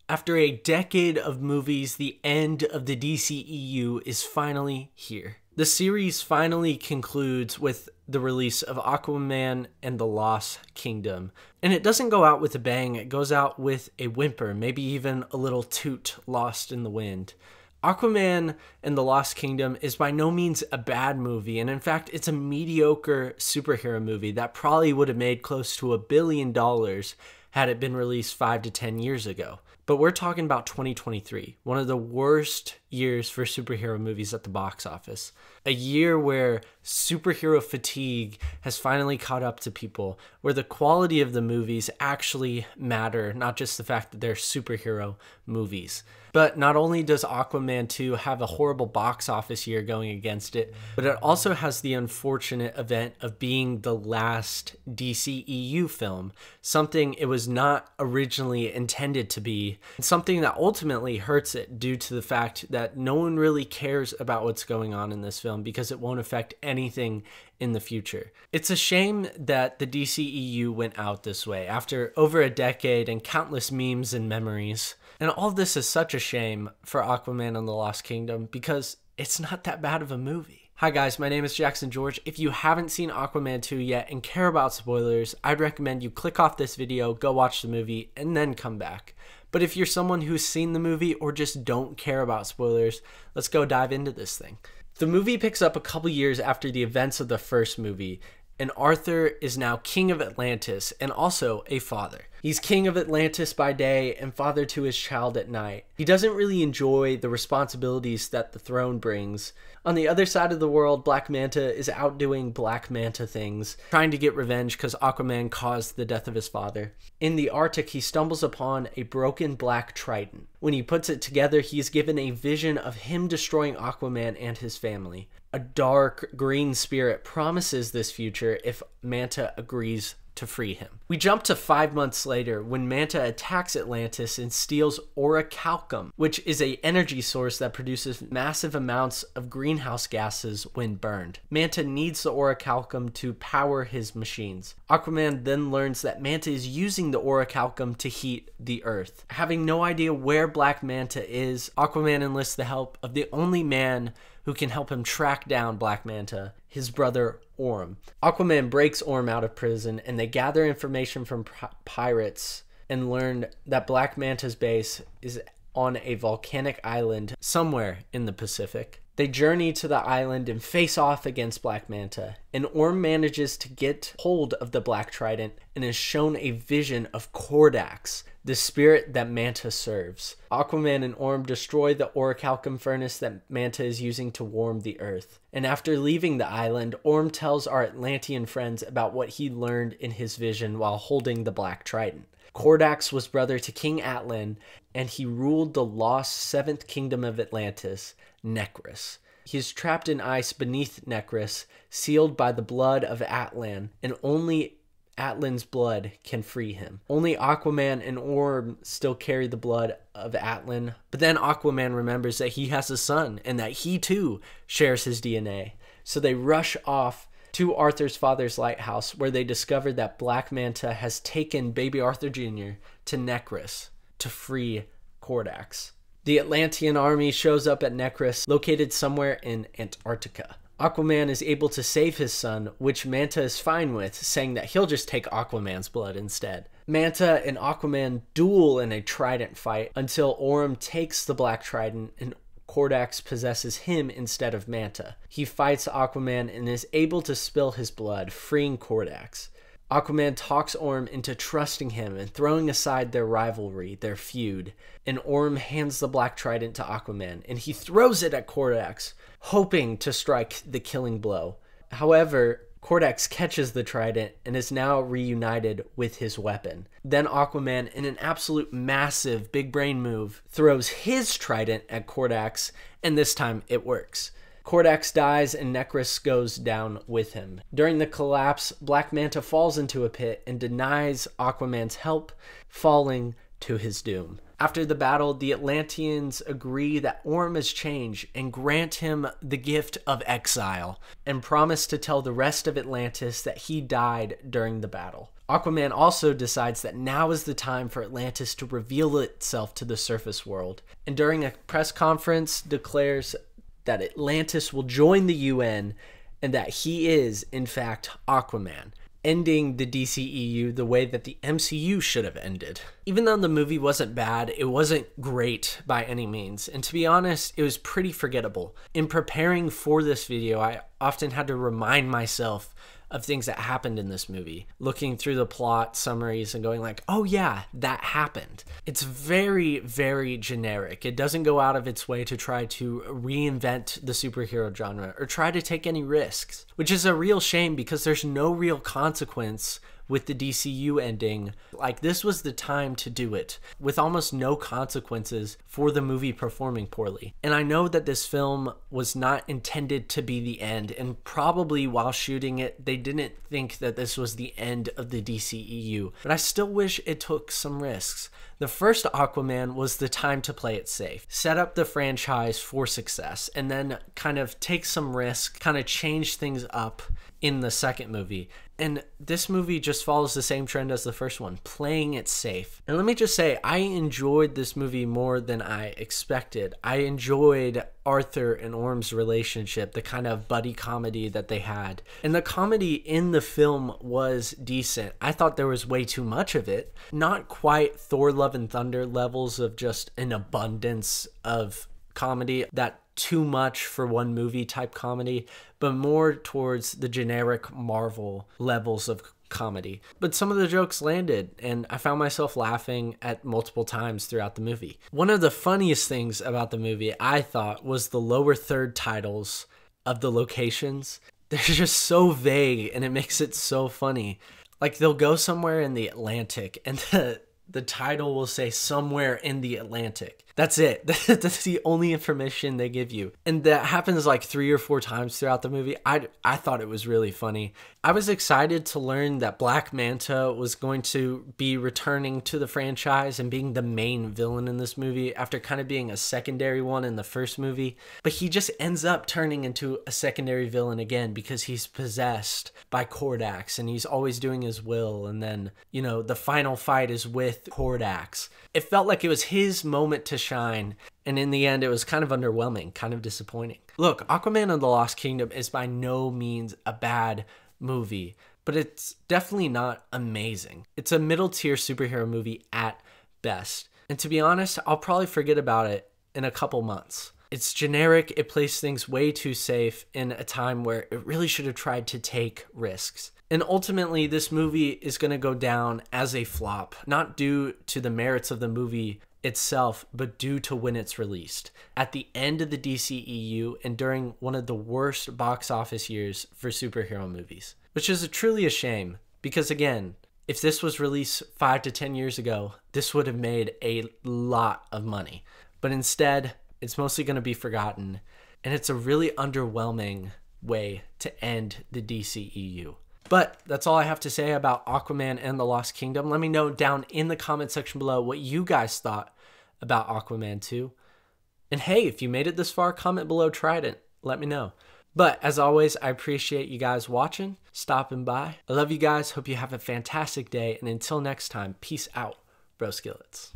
After a decade of movies, the end of the DCEU is finally here. The series finally concludes with the release of Aquaman and the Lost Kingdom. And it doesn't go out with a bang, it goes out with a whimper, maybe even a little toot lost in the wind. Aquaman and the Lost Kingdom is by no means a bad movie, and in fact, it's a mediocre superhero movie that probably would have made close to $1 billion had it been released 5 to 10 years ago. But we're talking about 2023, one of the worst years for superhero movies at the box office. A year where superhero fatigue has finally caught up to people, where the quality of the movies actually matter, not just the fact that they're superhero movies. But not only does Aquaman 2 have a horrible box office year going against it, but it also has the unfortunate event of being the last DCEU film, something it was not originally intended to be, and something that ultimately hurts it due to the fact that no one really cares about what's going on in this film because it won't affect anything in the future. It's a shame that the DCEU went out this way after over a decade and countless memes and memories. And all of this is such a shame for Aquaman and the Lost Kingdom because it's not that bad of a movie. Hi guys, my name is Jackson George. If you haven't seen Aquaman 2 yet and care about spoilers, I'd recommend you click off this video, go watch the movie, and then come back. But if you're someone who's seen the movie or just don't care about spoilers, let's go dive into this thing. The movie picks up a couple years after the events of the first movie, and Arthur is now king of Atlantis and also a father. He's king of Atlantis by day and father to his child at night. He doesn't really enjoy the responsibilities that the throne brings. On the other side of the world, Black Manta is out doing Black Manta things, trying to get revenge because Aquaman caused the death of his father. In the Arctic, he stumbles upon a broken black trident. When he puts it together, he is given a vision of him destroying Aquaman and his family. A dark green spirit promises this future if Manta agrees to free him. We jump to 5 months later when Manta attacks Atlantis and steals orichalcum, which is an energy source that produces massive amounts of greenhouse gases when burned. Manta needs the orichalcum to power his machines. Aquaman then learns that Manta is using the orichalcum to heat the earth. Having no idea where Black Manta is, Aquaman enlists the help of the only man who can help him track down Black Manta, his brother Orm. Aquaman breaks Orm out of prison and they gather information from pirates and learn that Black Manta's base is on a volcanic island somewhere in the Pacific. They journey to the island and face off against Black Manta, and Orm manages to get hold of the Black Trident and is shown a vision of Kordax, the spirit that Manta serves. Aquaman and Orm destroy the orichalcum furnace that Manta is using to warm the earth. And after leaving the island, Orm tells our Atlantean friends about what he learned in his vision while holding the Black Trident. Kordax was brother to King Atlan, and he ruled the lost 7th kingdom of Atlantis, Necrus. He is trapped in ice beneath Necrus, sealed by the blood of Atlan, and only Atlan's blood can free him. Only Aquaman and Orm still carry the blood of Atlan, but then Aquaman remembers that he has a son and that he too shares his DNA. So they rush off to Arthur's father's lighthouse, where they discover that Black Manta has taken baby Arthur Jr. to Necrus to free Kordax. The Atlantean army shows up at Necrus, located somewhere in Antarctica. Aquaman is able to save his son, which Manta is fine with, saying that he'll just take Aquaman's blood instead. Manta and Aquaman duel in a trident fight until Orm takes the Black Trident and Kordax possesses him instead of Manta. He fights Aquaman and is able to spill his blood, freeing Kordax. Aquaman talks Orm into trusting him and throwing aside their rivalry, their feud, and Orm hands the Black Trident to Aquaman, and he throws it at Kordax, hoping to strike the killing blow. However, Kordax catches the trident and is now reunited with his weapon. Then Aquaman, in an absolute massive big brain move, throws his trident at Kordax, and this time it works. Kordax dies and Necrus goes down with him. During the collapse, Black Manta falls into a pit and denies Aquaman's help, falling to his doom. After the battle, the Atlanteans agree that Orm has changed and grant him the gift of exile, and promise to tell the rest of Atlantis that he died during the battle. Aquaman also decides that now is the time for Atlantis to reveal itself to the surface world, and during a press conference declares that Atlantis will join the UN and that he is, in fact, Aquaman, ending the DCEU the way that the MCU should have ended. Even though the movie wasn't bad, it wasn't great by any means, and to be honest, it was pretty forgettable. In preparing for this video, I often had to remind myself of things that happened in this movie, looking through the plot summaries and going like, oh yeah, that happened. It's very, very generic. It doesn't go out of its way to try to reinvent the superhero genre or try to take any risks, which is a real shame because there's no real consequence with the DCU ending. Like, this was the time to do it with almost no consequences for the movie performing poorly. And I know that this film was not intended to be the end, and probably while shooting it, they didn't think that this was the end of the DCEU, but I still wish it took some risks. The first Aquaman was the time to play it safe, set up the franchise for success, and then kind of take some risk, kind of change things up in the second movie. And this movie just follows the same trend as the first one, playing it safe. And let me just say, I enjoyed this movie more than I expected. I enjoyed Arthur and Orm's relationship, the kind of buddy comedy that they had. And the comedy in the film was decent. I thought there was way too much of it. Not quite Thor Love and Thunder levels of just an abundance of comedy, that too much for one movie type comedy, but more towards the generic Marvel levels of comedy. But some of the jokes landed, and I found myself laughing at multiple times throughout the movie. One of the funniest things about the movie, I thought, was the lower third titles of the locations. They're just so vague, and it makes it so funny. Like, they'll go somewhere in the Atlantic, and the title will say somewhere in the Atlantic. That's it. That's the only information they give you. And that happens like 3 or 4 times throughout the movie. I thought it was really funny. I was excited to learn that Black Manta was going to be returning to the franchise and being the main villain in this movie after kind of being a secondary one in the first movie. But he just ends up turning into a secondary villain again because he's possessed by Kordax and he's always doing his will. And then, you know, the final fight is with Kordax. It felt like it was his moment to shine, and in the end it was kind of underwhelming, kind of disappointing. Look, Aquaman and the Lost Kingdom is by no means a bad movie, but it's definitely not amazing. It's a middle tier superhero movie at best, and to be honest, I'll probably forget about it in a couple months. It's generic, it plays things way too safe in a time where it really should have tried to take risks. And ultimately, this movie is going to go down as a flop, not due to the merits of the movie itself, but due to when it's released. At the end of the DCEU and during one of the worst box office years for superhero movies, which is truly a shame because, again, if this was released 5 to 10 years ago, this would have made a lot of money. But instead, it's mostly going to be forgotten, and it's a really underwhelming way to end the DCEU. But that's all I have to say about Aquaman and the Lost Kingdom. Let me know down in the comment section below what you guys thought about Aquaman 2. And hey, if you made it this far, comment below Trident. Let me know. But as always, I appreciate you guys watching, stopping by. I love you guys. Hope you have a fantastic day. And until next time, peace out, bro skillets.